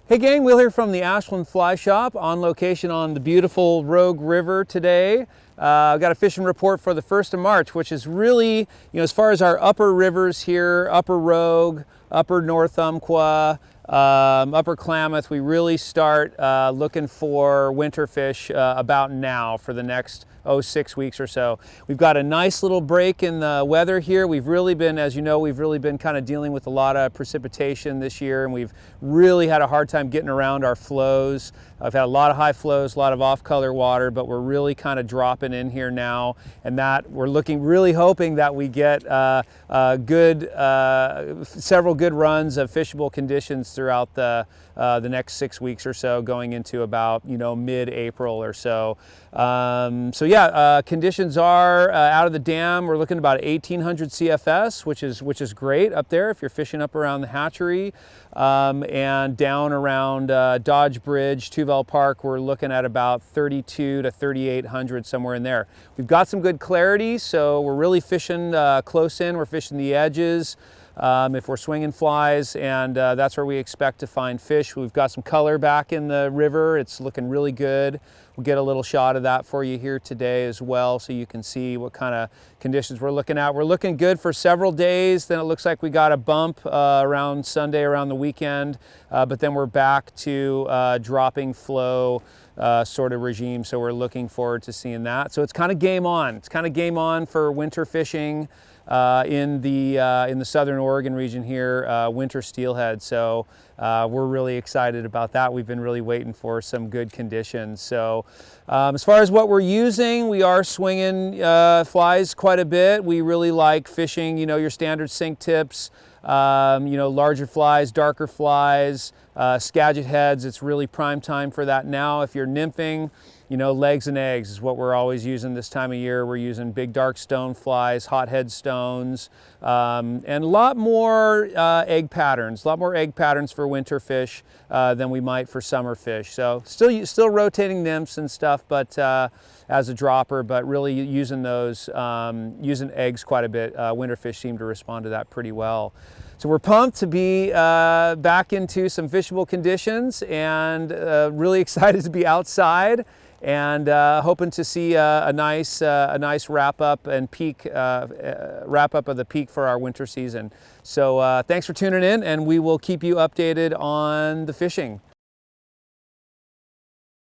Hey gang, Will here from the Ashland Fly Shop on location on the beautiful Rogue River today. I've got a fishing report for the 1st of March, which is really, as far as our upper rivers here, Upper Rogue, Upper North Umpqua, Upper Klamath, we really start looking for winter fish about now for the next 6 weeks or so. We've got a nice little break in the weather here. We've really been, as you know, we've really been kind of dealing with a lot of precipitation this year, and we've really had a hard time getting around our flows. I've had a lot of high flows, a lot of off-color water, but we're really kind of dropping in here now, and that we're really hoping that we get several good runs of fishable conditions throughout the next 6 weeks or so, going into about mid-April or so. Conditions are out of the dam. We're looking at about 1,800 CFS, which is great up there if you're fishing up around the hatchery, and down around Dodge Bridge, Tuvell Park, we're looking at about 3,200 to 3,800, somewhere in there. We've got some good clarity, so we're really fishing close in. We're fishing the edges. If we're swinging flies, and that's where we expect to find fish. We've got some color back in the river. It's looking really good. We'll get a little shot of that for you here today as well, so you can see what kind of conditions we're looking at. We're looking good for several days. Then it looks like we got a bump around Sunday, around the weekend, but then we're back to dropping flow sort of regime, so we're looking forward to seeing that. So it's kind of game on. It's kind of game on for winter fishing in the southern Oregon region here, winter steelhead. So we're really excited about that. We've been really waiting for some good conditions. So as far as what we're using, we are swinging flies quite a bit. We really like fishing, your standard sink tips, larger flies, darker flies, Skagit heads. It's really prime time for that now. If you're nymphing, legs and eggs is what we're always using this time of year. We're using big dark stone flies, hothead stones, and a lot more egg patterns for winter fish than we might for summer fish. So still rotating nymphs and stuff, but as a dropper, but really using those, using eggs quite a bit. Winter fish seem to respond to that pretty well. So we're pumped to be back into some fishable conditions, and really excited to be outside, and hoping to see a nice wrap up and peak wrap up of the peak for our winter season. So thanks for tuning in, and we will keep you updated on the fishing.